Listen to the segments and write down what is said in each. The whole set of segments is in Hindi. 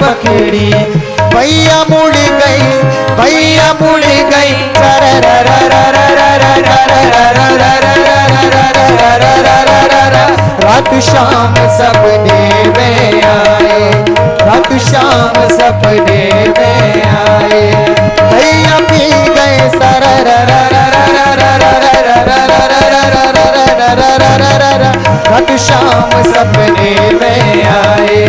पकड़ी। भैया मुड़ गई, भैया मुड़ गई, रात शाम सपने में आए, रात शाम सपने में आए। भैया पी गए रात शाम सपने में आए,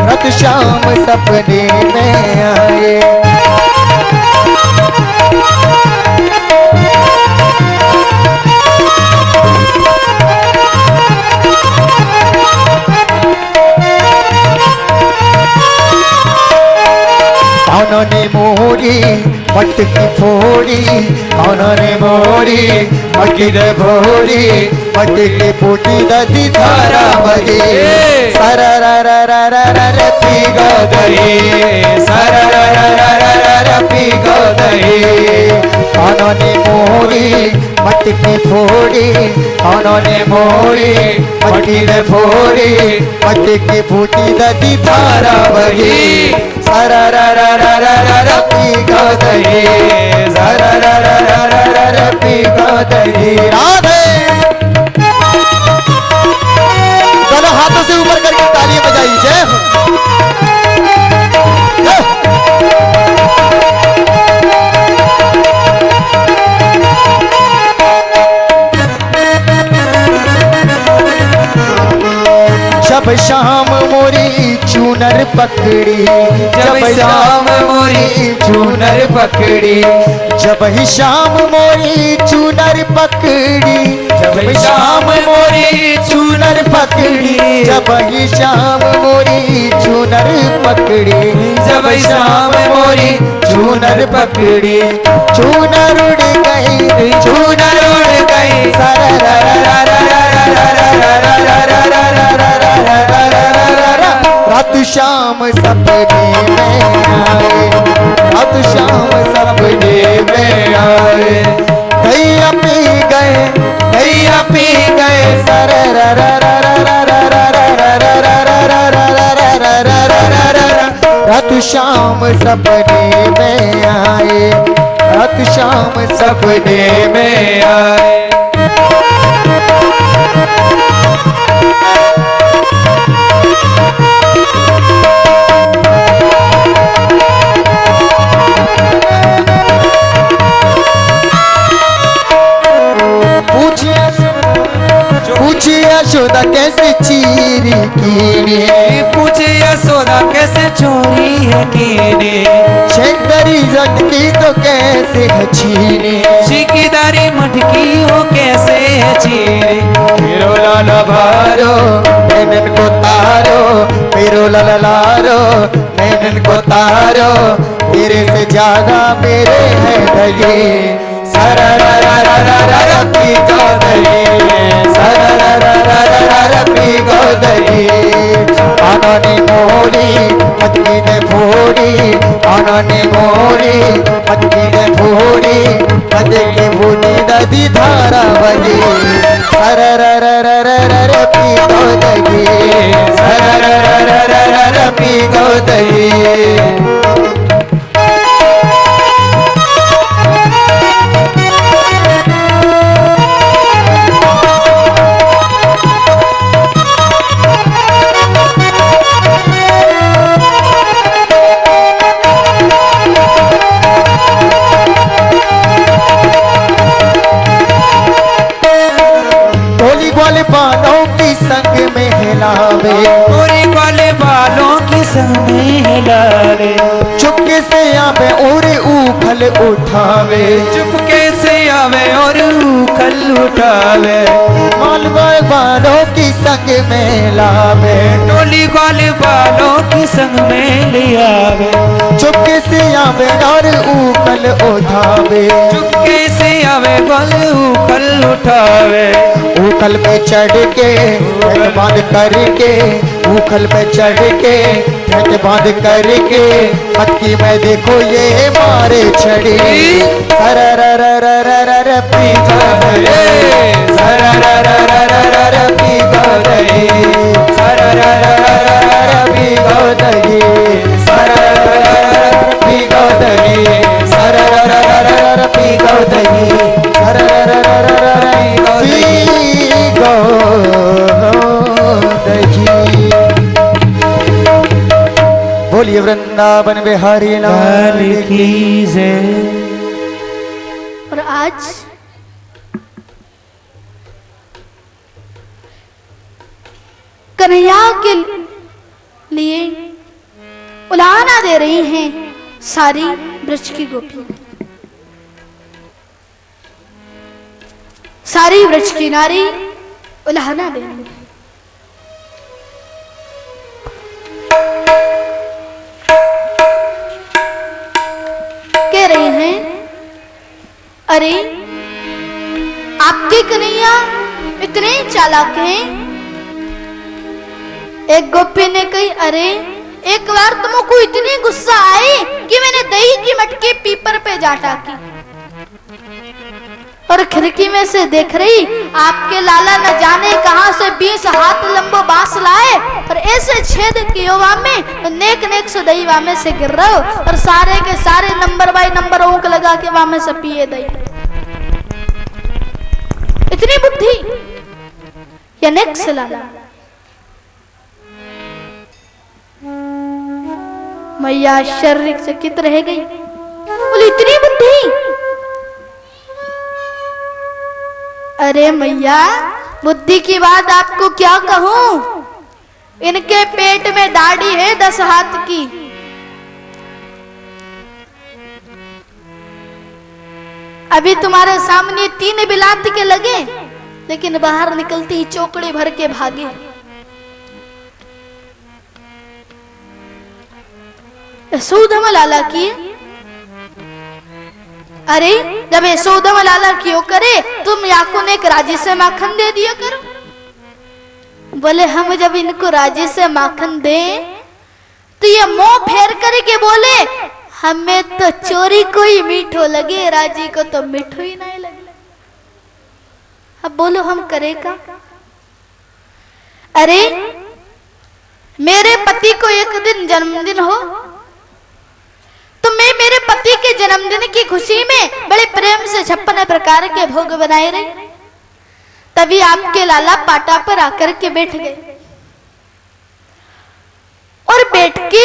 रात शाम सपने में आए। उन्होंने मोरी मटकी फोड़ी, उन्होंने मोरी मटकी फोड़ी, मटकी फूटी नदी धारा बही, सररररररर पी गई, सररररररर पी गई। उन्होंने मोरी मटकी फोड़ी, उन्होंने मोरी मटकी फोड़ी, मटकी फूटी नदी धारा बही, सररररररर पी गई, सररररररर पी गई। राधे दोनों हाथों से ऊपर करके तालियां बजाई। जय हो। जब शाम मोरी चूनर पकड़ी, जब शाम मोरी चूनर पकड़ी, जब ही शाम मोरी चूनर पकड़ी, जब शाम मोरी चूनर पकड़ी, जब ही शाम मोरी चूनर पकड़ी, जब शाम मोरी चूनर पकड़ी। चूनर उड़ गई, चूनर उड़ गई, रात शाम सपने में आए, रात शाम सपने में आए। भैया पी गए, भैया पी गए, रात शाम सपने में आए, रात शाम सपने में आए। पूछे यशोदा कैसे चीरी कीने, पूछे यशोदा कैसे चोरी है कीने, शेखदारी मटकी तो कैसे है छीने, शेखदारी मटकी हो कैसे है छीने। मेरो लाला भारो नैनन को तारो, मेरो लाला लारो नैनन को तारो, तेरे से ज्यादा मेरे है दये, सररररररर पी गई, सररररररर पी गई। उन्होंने मोरी मटकी ने फोड़ी, उन्होंने मोरी मटकी ने फोड़ी, मटकी फूटी नदी धारा बही, सररररररर पी गई, सररररररर पी गई। वाले बालों की संग में हिलावे, गोरी वाले बालों की संग में हिलावे, चुपके से आवे और उखल उठावे, चुपके से आवे और उखल उठावे। मालवा बालों की संग में लावे, टोली वाले बालों की संग में लियावे, चुपके से आवे और उखल उठावे, चुपके से आवे और उखल उठावे। उखल पे चढ़ के बांध करके, उखल पे चढ़ के बांध करके, मटकी में देखो ये मारे छड़ी, सररररररर पी गई, सररररररर पी गई, सररररररर पी गई, बोलिए वृंदावन बिहारी लाल की जय। और आज कन्हैया के लिए उलाहना दे रही हैं सारी ब्रज की गोपी, सारी ब्रज की नारी उलाहना दे रही है। कह रही हैं, अरे आपके कन्हैया इतने चालाक हैं। एक गोपी ने कही, अरे एक बार तुमको इतनी गुस्सा आई कि मैंने दही की मटकी पीपर पे जा टाकी और खिड़की में से देख रही आपके लाला न जाने कहां से 20 हाथ लंबो बांस लाए और ऐसे छेद कियो वामे नेक नेक से दही वामे से गिर रहो और सारे के सारे नंबर बाय नंबर ऊंक लगा के वामे से पिए दही। इतनी बुद्धि या नेक से लाला। मैया आश्चर्य से कित रह गई, बोली इतनी बुद्धि। अरे मैया बुद्धि की बात आपको क्या कहूं, इनके पेट में दाढ़ी है 10 हाथ की। अभी तुम्हारे सामने 3 बिलात के लगे लेकिन बाहर निकलती ही चौकड़ी भर के भागे। यशोधम लाला की, अरे जब यशोधम लाला क्यों करे तुम याको ने एक राजी से माखन दे दिया करो। बोले हम जब इनको राजी से माखन दे तो ये मुंह फेर करके बोले हमें तो चोरी को ही मीठो लगे, राजी को तो मीठो ही नहीं लगे। अब बोलो हम करे का। अरे मेरे पति को एक दिन जन्मदिन हो तो मैं मेरे पति के जन्मदिन की खुशी में बड़े प्रेम से 56 प्रकार के भोग बनाए रहे। तभी आपके लाला पाटा पर आकर के बैठ गए और बैठ के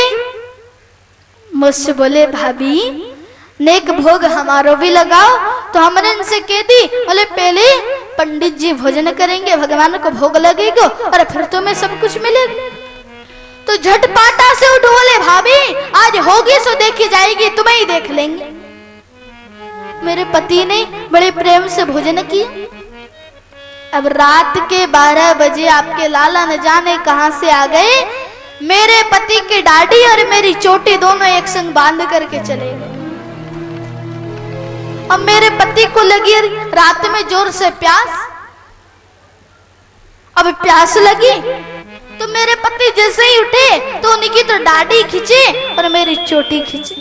मुझसे बोले भाभी नेक भोग हमारो भी लगाओ। तो हमने इनसे कह दी, बोले पहले पंडित जी भोजन करेंगे, भगवान को भोग लगेगा और फिर तुम्हें सब कुछ मिलेगा। तो झटपाटा से उठ बोले भाभी आज होगी सो देखी जाएगी, तुम्हें ही देख लेंगे। मेरे पति ने बड़े प्रेम से भोजन किया। अब रात के 12 बजे आपके लाला न जाने कहां से आ गए, मेरे पति की दाढ़ी और मेरी चोटी दोनों एक संग बांध करके चले गए। अब मेरे पति को लगी रात में जोर से प्यास। अब प्यास लगी तो मेरे पति जैसे ही उठे तो उनकी तो दाढ़ी खींचे और मेरी चोटी खींचे।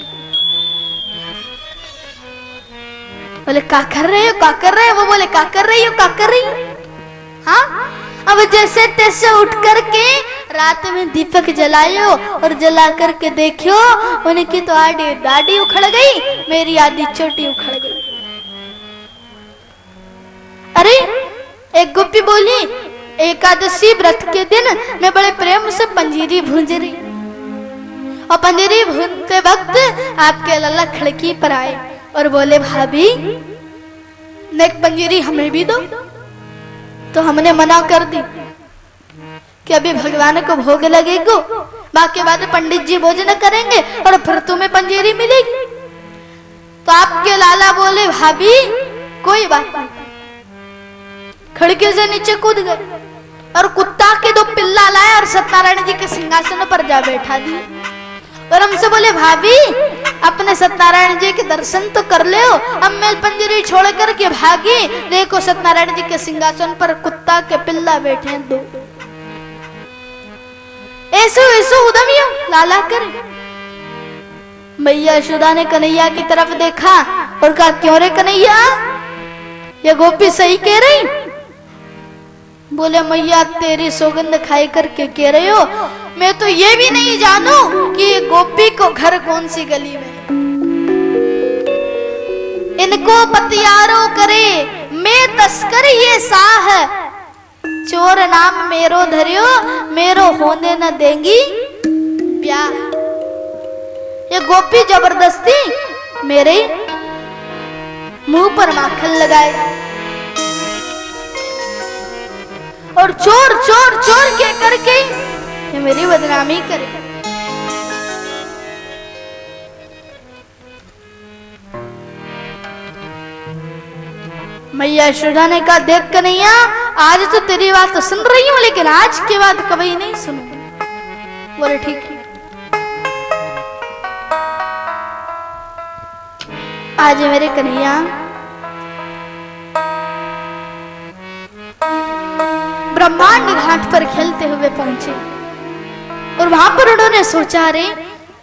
बोले क्या कर रहे हो, क्या कर रहे हो? वो बोले क्या कर रही हो, क्या कर रही हो? हाँ अब जैसे तैसे उठ करके रात में दीपक जलायो और जला करके देखियो उनकी तो आधी दाढ़ी उखड़ गई, मेरी आधी चोटी उखड़ गई। अरे एक गोपी बोली एकादशी व्रत के दिन मैं बड़े प्रेम से पंजीरी भूंज रही और पंजीरी भूनते वक्त आपके लाला खिड़की पर आए और बोले भाभी नेक पंजीरी हमें भी दो। तो हमने मना कर दी कि अभी भगवान को भोग लगेगा, बाकी बाद पंडित जी भोजन करेंगे और फिर तुम्हें पंजीरी मिलेगी। तो आपके लाला बोले भाभी कोई बात नहीं। खिड़की से नीचे कूद गए और कुत्ता के 2 पिल्ला लाए और सत्यनारायण जी के सिंहासन पर जा बैठा दिए और हमसे बोले भाभी अपने सत्यनारायण जी के दर्शन तो कर ले। अब मैं पंजरी छोड़ करके भागी, देखो सत्यनारायण जी के सिंहासन पर कुत्ता के पिल्ला बैठे हैं 2। ऐसे ऐसे उदमियों लाला करे। मैया यशोदा ने कन्हैया की तरफ देखा और कहा क्यों रे कन्हैया ये गोपी सही कह रही? बोले मैया तेरी सौगंध खाई करके कह रहे हो, मैं तो ये भी नहीं जानू कि गोपी को घर कौन सी गली में। इनको पतियारो करे मैं तस्कर ये साह, चोर नाम मेरो धरियो मेरो होने न देंगी ब्याह। ये गोपी जबरदस्ती मेरे मुंह पर माखन लगाए और चोर चोर चोर के करके ये मेरी बदनामी करे। मैया यशोदा ने कहा, देख कन्हैया, आज तो तेरी बात तो सुन रही हूं, लेकिन आज के बाद कभी नहीं सुनूंगी। बोले ठीक है। आज मेरे कन्हैया ब्रह्मांड घाट पर खेलते हुए पहुंचे और वहां पर उन्होंने सोचा, रे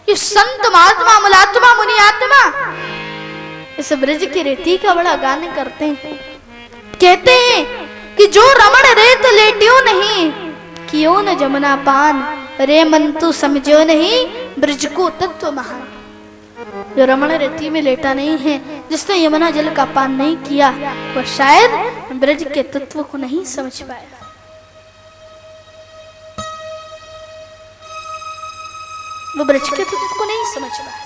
ये संत महात्मा मुलात्मा मुनि आत्मा इस ब्रज की रेती का बड़ा गान करते हैं। कहते हैं कि जो रमण रेत लेटियो नहीं, कियो न जमुना पान, रे मन तू समझो नहीं, ब्रज को तत्व महान। जो रमण रेती में लेटा नहीं है, जिसने यमुना जल का पान नहीं किया, वह शायद ब्रज के तत्व को नहीं समझ पाया। वो ब्रज के तत्व को नहीं समझ पाया।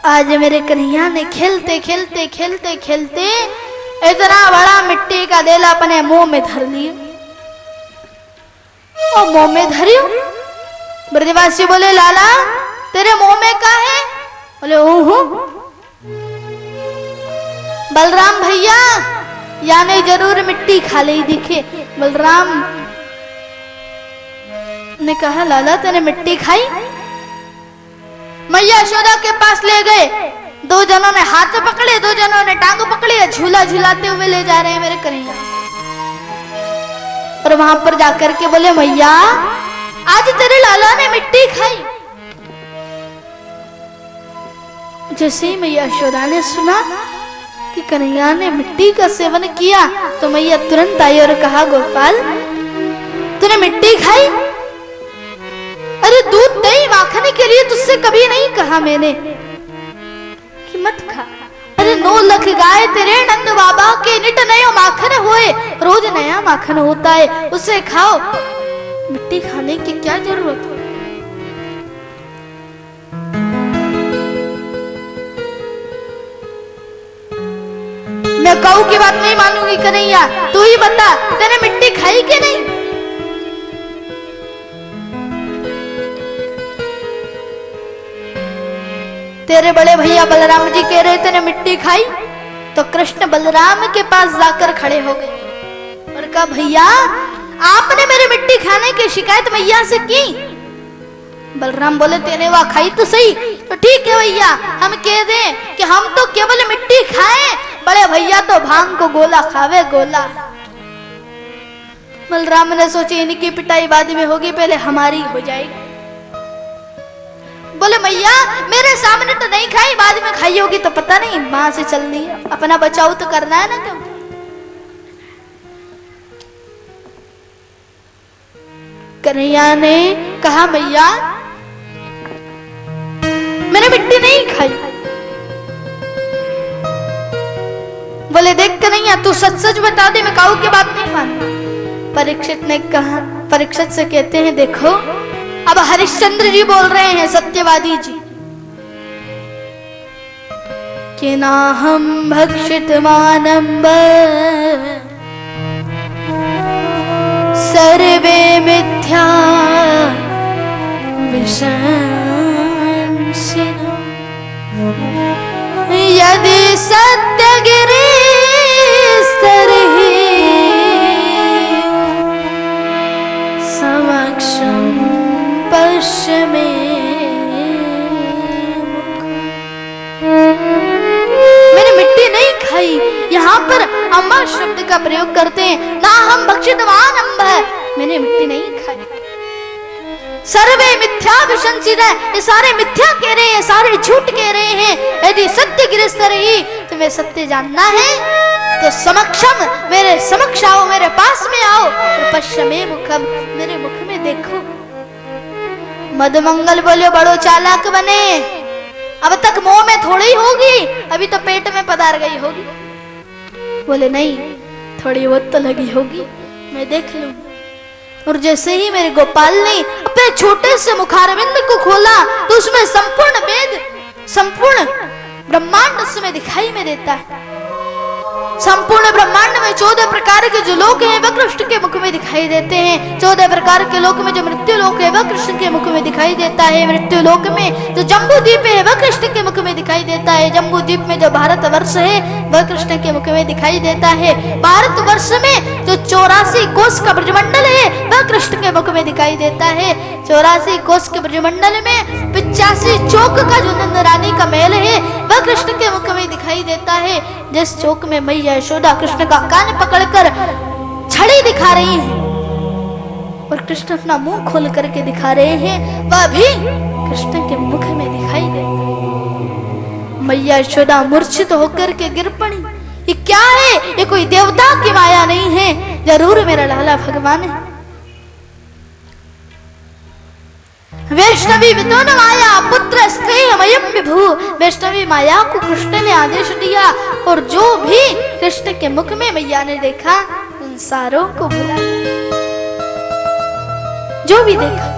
आज मेरे कन्हैया ने खेलते खेलते खेलते खेलते इतना बड़ा मिट्टी का देला अपने मुंह में धर लिया और मुंह में धरियो। ब्रजवासी बोले, लाला तेरे मुंह में क्या है? बोले, ओहो बलराम भैया, यानी जरूर मिट्टी खा ली दिखे। बलराम ने कहा, लाला तेने मिट्टी खाई? मैया यशोदा के पास ले गए, दो जनों ने हाथ पकड़े, दो जनों ने टांग पकड़ी, झूला झूलाते हुए ले जा रहे हैं मेरे कन्हैया। और वहां पर जाकर के बोले, मैया आज तेरे लाला ने मिट्टी खाई। जैसे ही मैया यशोदा ने सुना कि कन्हैया ने मिट्टी का सेवन किया, तो मैया तुरंत आई और कहा, गोपाल तूने मिट्टी खाई? अरे दूध दही माखने के लिए तुझसे कभी नहीं कहा मैंने कि मत खा। अरे 9 लाख गाय तेरे नंद बाबा के निट नयो माखन होए, रोज नया माखन होता है, उसे खाओ, मिट्टी खाने की क्या जरूरत है? मैं काऊ की बात नहीं मानूंगी कन्हैया, तू ही बता तेने मिट्टी खाई कि नहीं? तेरे बड़े भैया बलराम जी कह रहे थे मिट्टी खाई, तो कृष्ण बलराम के पास जाकर खड़े हो गए और कहा, भैया आपने मेरी मिट्टी खाने की शिकायत मैया से की? बलराम बोले, तेने वह खाई तो सही, तो ठीक है भैया, हम कह दें कि हम तो केवल मिट्टी खाए, बड़े भैया तो भांग को गोला खावे गोला। बलराम ने सोची इनकी पिटाई बाद में होगी, पहले हमारी हो जाएगी। बोले, मैया मेरे सामने तो नहीं खाई, बाद में खाई होगी तो पता नहीं, वहां से चल दी, अपना बचाव तो करना है ना। क्यों? कन्हैया ने कहा, मैया मैंने मिट्टी नहीं खाई। बोले, देख कन्हैया तू सच सच बता दे, मैं काऊ की बात नहीं मान। परीक्षित ने कहा, परीक्षित से कहते हैं, देखो अब हरिश्चंद्र जी बोल रहे हैं, सत्यवादी जी, कि ना हम भक्षित मानंब सर्वे मिथ्या विशंसिनो, यदि सत्य गिरीस्तर्हि समक्षम पश्य मैंने मिट्टी नहीं खाई। यहाँ पर अम्बा शब्द का प्रयोग करते हैं, ना हम भक्षितवान अम्ब है, मैंने मिट्टी नहीं खाई। सर्वे मिथ्या विशंसित है, ये सारे मिथ्या कह रहे हैं, सारे झूठ कह रहे हैं। यदि सत्य गिरस्तरहि, तुम्हें सत्य जानना है तो समक्षम मेरे समक्ष आओ, मेरे पास में आओ, और पश्य में मुखम, मेरे मुख में देखो। मधुमंगल बोले, बड़ो चालाक बने, अब तक मुंह में थोड़ी होगी, अभी तो पेट में पधार गई होगी। बोले, नहीं थोड़ी बहुत तो लगी होगी, मैं देख लूं। और जैसे ही मेरे गोपाल ने अपने छोटे से मुखारविंद को खोला तो उसमें संपूर्ण वेद, संपूर्ण ब्रह्मांड उसमें दिखाई में देता है। संपूर्ण ब्रह्मांड में 14 प्रकार के जो लोक हैं वह कृष्ण के मुख में दिखाई देते हैं। 14 प्रकार के लोक में जो मृत्यु लोक है वह कृष्ण के मुख में दिखाई देता है। मृत्यु लोक में जो जम्बू द्वीप है वह कृष्ण के मुख में दिखाई देता है। जम्बू द्वीप में जो भारत वर्ष है वह कृष्ण के मुख में दिखाई देता है। भारत वर्ष में जो 84 कोस का ब्रजमंडल है वह कृष्ण के मुख में दिखाई देता है। 84 कोस के ब्रजमंडल में 85 चौक का जो नंद रानी का महल है वह कृष्ण के मुख में दिखाई देता है। जिस चौक में मैया यशोदा कृष्ण का कान पकड़कर छड़ी दिखा रही है और कृष्ण अपना मुंह खोल करके दिखा रहे हैं, वह भी कृष्ण के मुख में दिखाई देता है। मैया यशोदा मूर्छित होकर के गिर पड़ी। ये क्या है? ये कोई देवता की माया नहीं है, जरूर मेरा लाला भगवान है। वैष्णवी वितोन माया पुत्र स्नेहमयम विभु। वैष्णवी माया को कृष्ण ने आदेश दिया और जो भी कृष्ण के मुख में मैया ने देखा उन सारों को भुला, जो भी देखा।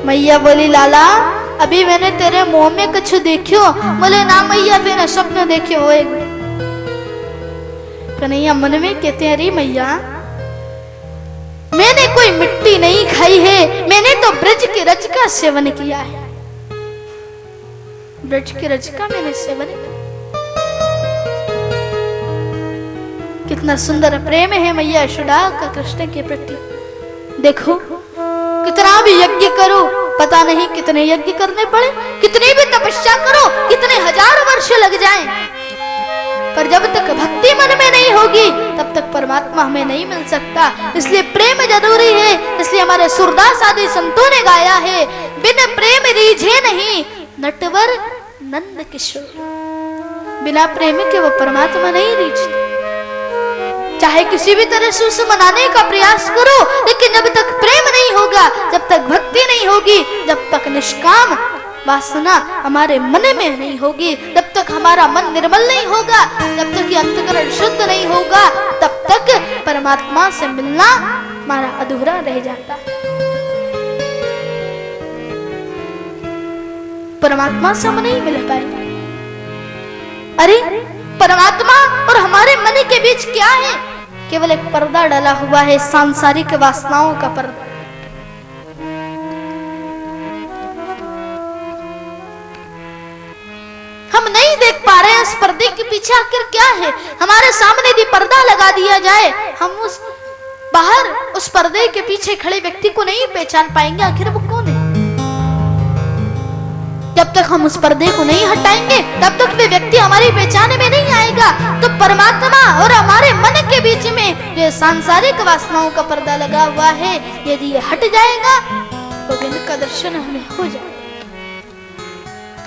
मैया बोली लाला अभी मैंने तेरे मुंह में कुछ देखियो। बोले ना मैया तेरा स्वप्न देखियो हो। कन्हैया मन में कहते अरे मैया मैंने कोई मिट्टी नहीं खाई है, मैंने तो ब्रज के रज का सेवन किया है। ब्रज के रज का मैंने सेवन किया। कितना सुंदर प्रेम है मैया यशोदा का कृष्ण के प्रति। देखो कितना भी यज्ञ करो, पता नहीं कितने यज्ञ करने पड़े, कितनी भी तपस्या करो, कितने हजार वर्ष लग जाएं, पर जब तक भक्ति मन में नहीं होगी तब तक परमात्मा हमें नहीं मिल सकता। इसलिए प्रेम जरूरी है। इसलिए हमारे सूरदास आदि संतों ने गाया है, बिन प्रेम रीझे नहीं नटवर नंद किशोर। बिना प्रेम के वो परमात्मा नहीं रीझते। चाहे किसी भी तरह से उसे मनाने का प्रयास करो, लेकिन जब तक प्रेम नहीं होगा, जब तक भक्ति नहीं होगी, जब तक निष्काम वासना हमारे मन में नहीं होगी, जब तक हमारा मन निर्मल नहीं होगा, जब तक ये अंतःकरण शुद्ध नहीं होगा, तब तक परमात्मा से मिलना हमारा अधूरा रह जाता है। परमात्मा से हम नहीं मिल पाएंगे। अरे परमात्मा और हमारे मन के बीच क्या है? केवल एक पर्दा डला हुआ है, सांसारिक वासनाओं का पर्दा। हम नहीं देख पा रहे हैं इस पर्दे के पीछे आखिर क्या है। हमारे सामने यदि पर्दा लगा दिया जाए, हम उस बाहर उस पर्दे के पीछे खड़े व्यक्ति को नहीं पहचान पाएंगे आखिर वो कौन है। जब तक हम उस पर्दे को नहीं हटाएंगे तब तक वे व्यक्ति हमारी पहचान में नहीं आएगा। तो परमात्मा और हमारे मन के बीच में जो सांसारिक वासनाओं का पर्दा लगा हुआ है, यदि ये हट जाएगा तो इनका दर्शन हमें हो जाएगा,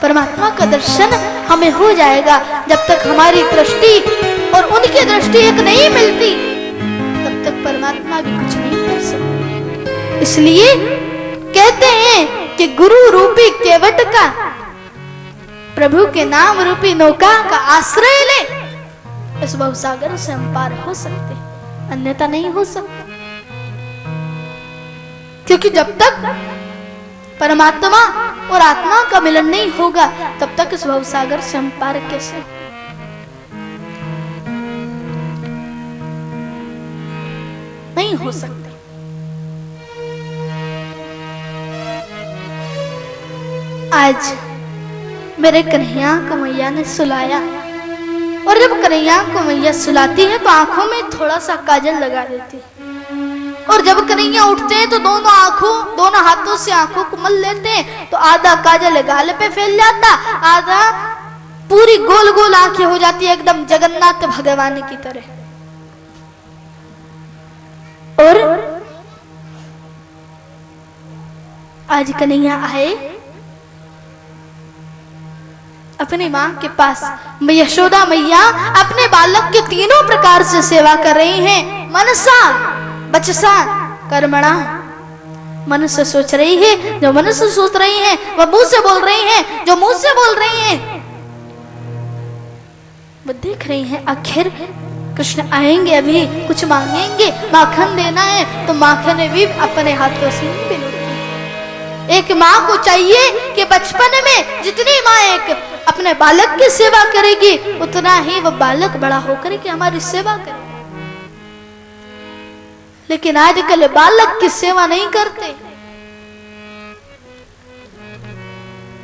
परमात्मा का दर्शन हमें हो जाएगा। जब तक हमारी दृष्टि और उनकी दृष्टि एक नहीं मिलती तब तक परमात्मा भी कुछ नहीं कर सकता। इसलिए कहते हैं कि गुरु रूपी केवट का, प्रभु के नाम रूपी नौका का आश्रय ले, इस भवसागर से हम पार हो सकते, अन्यथा नहीं हो सकता। क्योंकि जब तक परमात्मा और आत्मा का मिलन नहीं होगा तब तक इस भवसागर से हम पार कैसे? नहीं हो सकते। आज मेरे कन्हैया को मैया ने सुलाया, और जब कन्हैया को मैया सुलाती है तो आंखों में थोड़ा सा काजल लगा देती है, और जब कन्हैया उठते हैं तो दोनों हाथों से आंखों को मल लेते हैं, तो आधा काजल गाल पे फैल जाता, आधा पूरी गोल गोल आंखें हो जाती है एकदम जगन्नाथ भगवान की तरह। और आज कन्हैया आए अपनी मां के पास। यशोदा मैया अपने बालक की तीनों प्रकार से सेवा कर रही हैं। मनसा बचसा कर्मणा। मन से सोच रही है, जो मन से सोच रही है वह मुंह से बोल रही है, जो मुंह से बोल रही है वो देख रही है। आखिर कृष्ण आएंगे, अभी कुछ मांगेंगे, माखन देना है तो माखन भी अपने हाथों से नहीं मिलती। एक माँ को चाहिए कि बचपन में जितनी माँ एक अपने बालक की सेवा करेगी, उतना ही वो बालक बड़ा होकर के हमारी सेवा करे। लेकिन आजकल बालक की सेवा नहीं करते।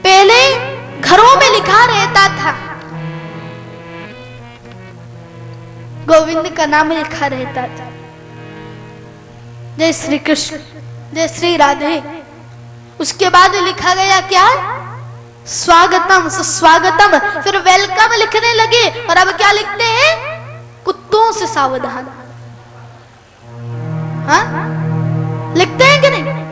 पहले घरों में लिखा रहता था, गोविंद का नाम लिखा रहता था, जय श्री कृष्ण, जय श्री राधे। उसके बाद लिखा गया क्या, स्वागतम सुस्वागतम, फिर वेलकम लिखने लगे। और अब क्या लिखते हैं, कुत्तों से सावधान। हाँ, लिखते हैं कि नहीं?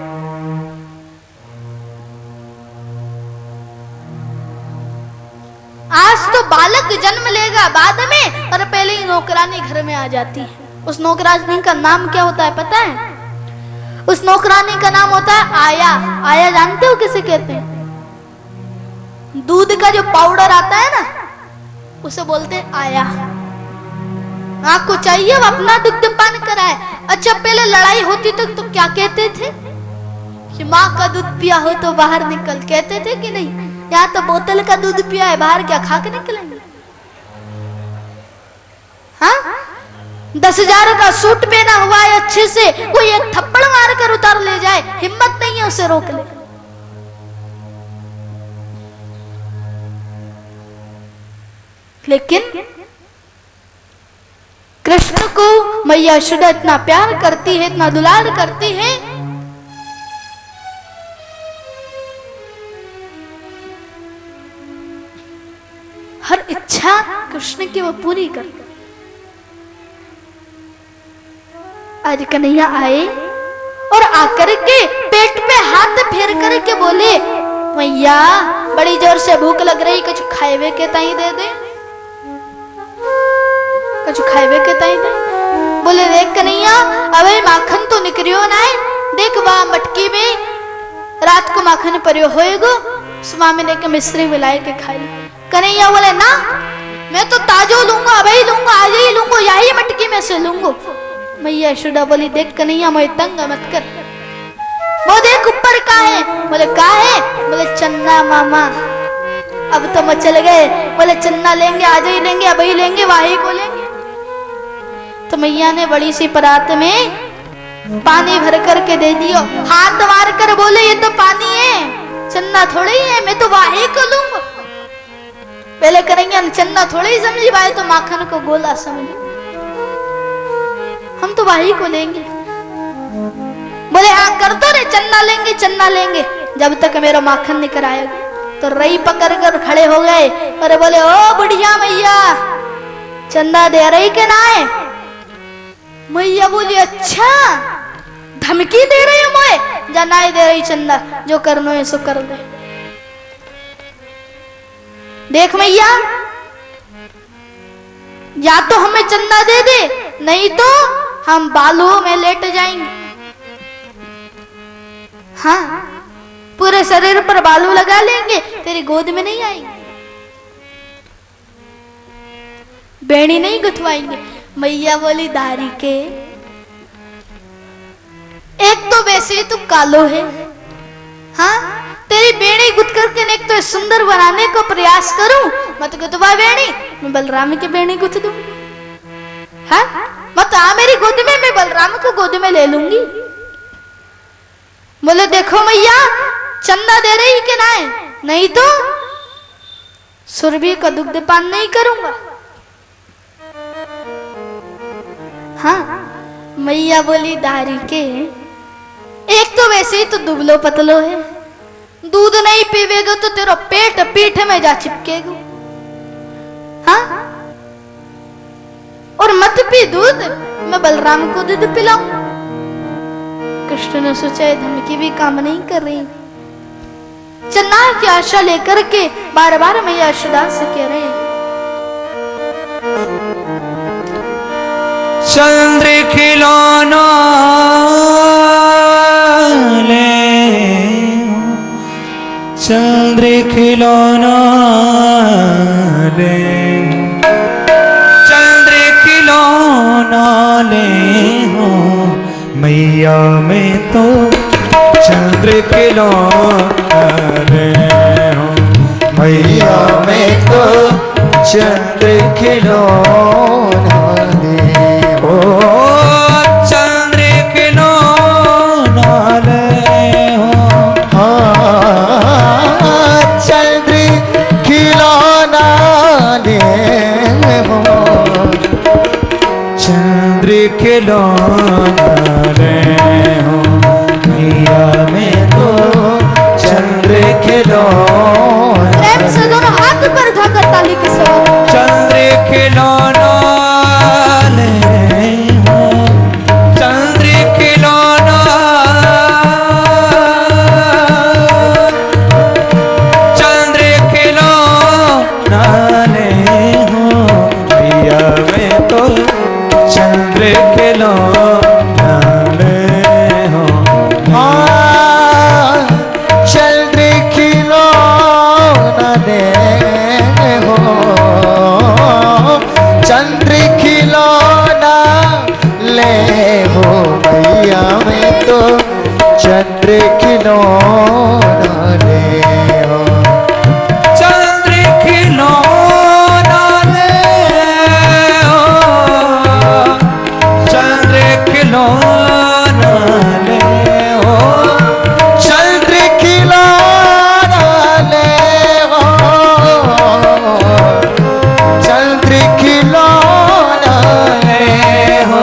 आज तो बालक जन्म लेगा बाद में और पहले ही नौकरानी घर में आ जाती है। उस नौकरानी का नाम क्या होता है पता है? उस नौकरानी का नाम होता है आया। आया जानते हो किसे कहते हैं? दूध का जो पाउडर आता है ना, उसे बोलते हैं आया। आपको चाहिए वो अपना दुग्ध पान कराए। अच्छा, पहले लड़ाई होती तो क्या कहते थे कि माँ का दूध पिया हो तो बाहर निकल, कहते थे कि नहीं? यहाँ तो बोतल का दूध पिया है, बाहर क्या खा के निकलेंगे? हाँ, 10,000 का सूट पहना हुआ है अच्छे से, कोई एक थप्पड़ मार कर उतार ले जाए, हिम्मत नहीं है उसे रोक ले। लेकिन कृष्ण को मैया यशोदा इतना प्यार करती है, इतना दुलार करती है, हर इच्छा कृष्ण की वो पूरी करती। आज कन्हैया आए और आकर के पेट पे हाथ फेर करके बोले, मैया बड़ी जोर से भूख लग रही, कुछ खाएवे के ताई दे दे, कुछ खाएवे के ताई दे। बोले देख कन्हैया, अबे माखन तो निकरियो ना है, देख वहां मटकी में रात को माखन परियो होएगो, स्वामी ने के मिश्री मिलाए के खाई। कन्हैया बोले ना, मैं तो ताजो लूंगा, अभी लूंगा, आज ही लूंगा, यही मटकी में से लूंगा। मैया यशोदा बोली देख कन्हैया, मैं तंग मत कर। वो देख ऊपर का है। बोले का है? बोले चन्ना मामा। अब तो मचल गए। बोले चन्ना लेंगे, आज ही लेंगे, अभी लेंगे, वाही को लेंगे। तो मैया ने बड़ी सी परात में पानी भर करके दे दियो, हाथ मार कर बोले ये तो पानी है, चन्ना थोड़ी है, मैं तो वाही को लूंगा। पहले करेंगे चन्ना थोड़ी ही समझी, भाई तो माखन को गोला समझी, हम तो वाही को लेंगे। बोले हाँ कर दो रे, चन्ना लेंगे, चन्ना लेंगे, जब तक मेरा माखन निकल आएगा। तो रई पकड़ कर खड़े हो गए और बोले ओ बुढ़िया मैया, चंदा दे रही के ना है? मैया बोली अच्छा, धमकी दे रही हूं मैं, जाना ही दे रही चंदा, जो करना है सो कर दे। देख मैया, या तो हमें चंदा दे दे, नहीं तो हम बालों में लेट जाएंगे। हाँ, पूरे शरीर पर बालू लगा लेंगे, तेरी गोद में नहीं आएंगे, बेड़ी नहीं गुथवाएंगे। मैया बोली दारी के, एक तो वैसे तू कालो है, हाँ, तेरी बेड़ी गुथ करके एक तो सुंदर बनाने को प्रयास करूं, मत गुथवा बेड़ी, मैं बलराम की बेड़ी गुथ दूं। हाँ, मत आ मेरी गोद में, मैं बलराम को गोद में ले लूंगी। बोले देखो मैया, चंदा दे रही कि ना है? नहीं तो सुरभि का दुग्ध पान नहीं करूंगा। हाँ, मैया बोली दारी के, एक तो वैसे ही तो दुबलो पतलो है, दूध नहीं पीवेगा तो तेरा पेट पीठ में जा चिपकेगा। हाँ, और मत पी दूध, मैं बलराम को दूध पिलाऊं। कृष्ण ने सोचा धमकी भी काम नहीं कर रही, चन्ना की आशा लेकर के बार बार मैया यशोदा से कह रहे हैं, चंद्र खिलौना ले, चंद्र खिलौना ले, चंद्र खिलौना मैया में तो चंद्र खिलौने हो, मैया में तो चंद्र खिलौना दे ओ चंद्र खिलौना ले हो, हाँ चंद्र खिलौना दे हो, चंद्र खिलौना ले हो, मैया में तो चंद्र खिलौना, प्रेम से दोनों हाथ पर उठाकर ताली के साथ चंद्र खिलौना ले हो, चंद्र खिलौना, चंद्र खिलौना ले हो, मैया में तो चंद्र खिलौना ले हो, हाँ चंद्र खिलौना दे हो, चंद्र खिलौना ले हो, मैया में तो चंद्र खिलौना ले हो, चंद्र खिलौना ले हो, चंद्र खिलौना ले हो, चंद्र खिलौना ले हो, चंद्र खिलौना ले हो,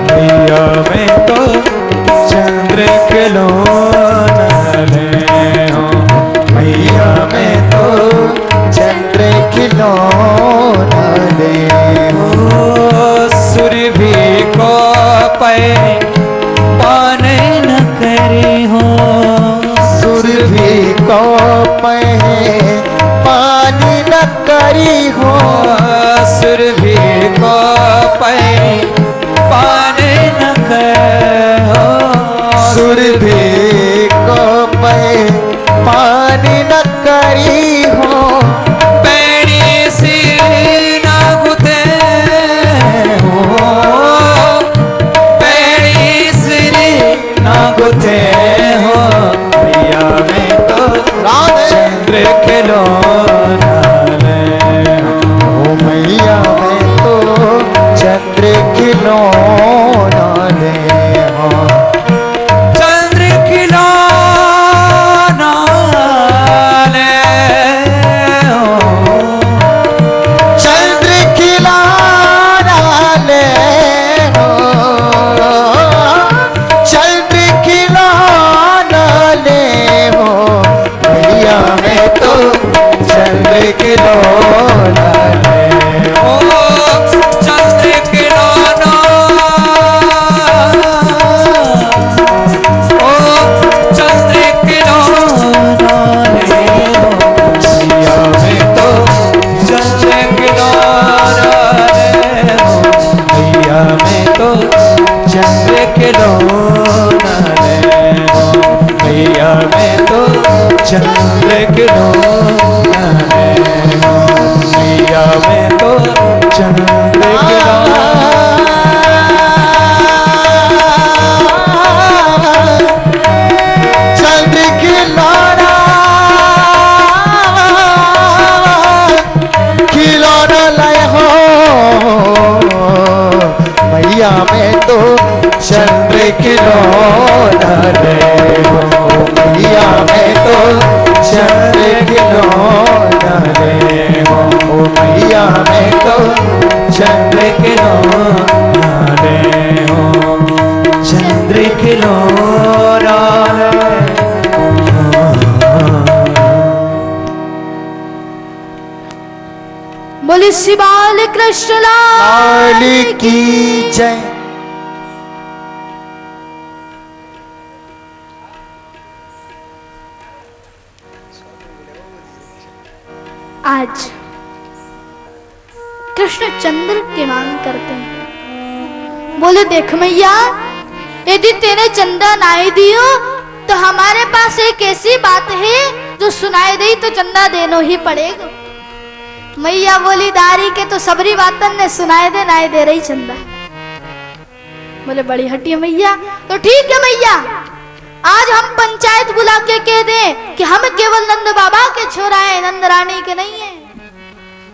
मैया में तो चंद्र खिलौना ले हो, मैया में तो चंद्र खिलौना ले हो, सुरभि को पे पाने न करी हो, सुरभि को मैं पानी न करी हो, सुरभि को पे पाने न करो, सुरभि को मैं पानी न करी हो, पैणी सिर ना गुथे हो, पैणी सिर ना गुथे हो, मैया में तो चंद्र खिलौना ले हो, ओ मैया में तो चंद्र खिलौना ले हो, चंद्र खिलौना ले हो, चंद्र खिलौना ले हो, चंद्र खिलौना ले हो, मैया में तो चंद्र खिलौना ले हो, ओ चंद्र खिलौना, ओ चंद्र खिलौना ले हो, मैया में तो चंद्र खिलौना ले हो, मैया में तो चंद्र खिलौना ले हो, मैया में तो चंद्र खिलौना ले हो, मैया में तो चंद्र खिलौना, चंद्र खिलौना खिलौना लाए हो, मैया में तो चंद्र खिलौना ले हो, मैया में तो चंद्र खिलौना ले हो, मैया में तो चंद्र खिलौना ले हो, चंद्र खिलौना ले हो। बोली शिवाल कृष्ण लाल की जय। आज कृष्ण चंद्र की मांग करते हैं। बोले देख मैया, यदि तेरे चंदा नाई दियो तो हमारे पास एक ऐसी बात है जो सुनाई दे तो चंदा देनो ही पड़ेगा। मैया बोली दारी के तो सबरी बातन ने सुनाए दे नाई दे रही चंदा। बोले बड़ी हटी है मैया। तो ठीक है मैया, आज हम पंचायत बुला के कह दें कि हम केवल नंद बाबा के छोरा है, नंद रानी के नहीं है।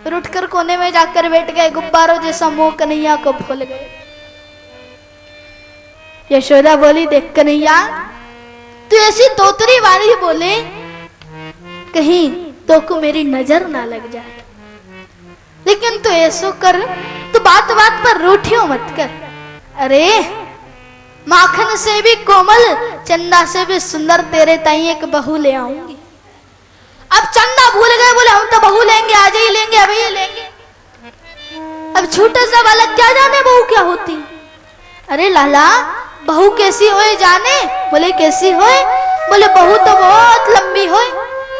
फिर उठकर कोने में जाकर बैठ गए, गुब्बारों जैसा मुंह कन्हैया को भूल गए। यशोदा बोली देख कन्हैया, तू ऐसी तोतरी वाली बोले कहीं तो को मेरी नजर ना लग जाए, लेकिन तू ऐसो कर, तू बात बात पर रूठियो मत कर। अरे माखन से भी कोमल, चंदा से भी सुंदर तेरे ताई एक बहू ले आऊंगी। अब चंदा भूल गए, बोले हम तो बहू लेंगे, आज ही लेंगे, अभी ही लेंगे। अब छोटा सा बालक क्या जाने बहू क्या होती। अरे लाला बहू कैसी होए जाने। बोले कैसी होए। बोले बहू तो बहुत लंबी होए।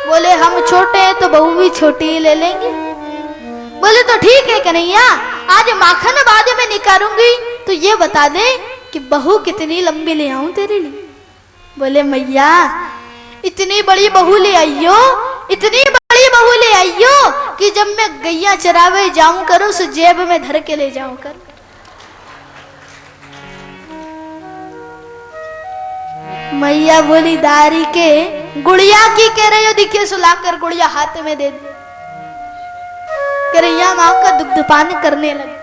बोले हम छोटे हैं तो बहू भी छोटी ही ले लेंगे। बोले तो ठीक है कन्हैया, आज माखन बाद में निकालूंगी, तो ये बता दे कि बहू कितनी लंबी ले आऊं तेरे लिए। बोले मैया इतनी बड़ी बहू ले आइयो, इतनी बड़ी बहू ले आइयो कि जब मैं गैया चरावे जाऊं करूं उस जेब में धर के ले जाऊं कर। मैया बोली दारी के गुड़िया की कह रही हो, दिखे सुलाकर गुड़िया हाथ में दे दी। कन्हैया माँ का दुग्धपान करने लगे।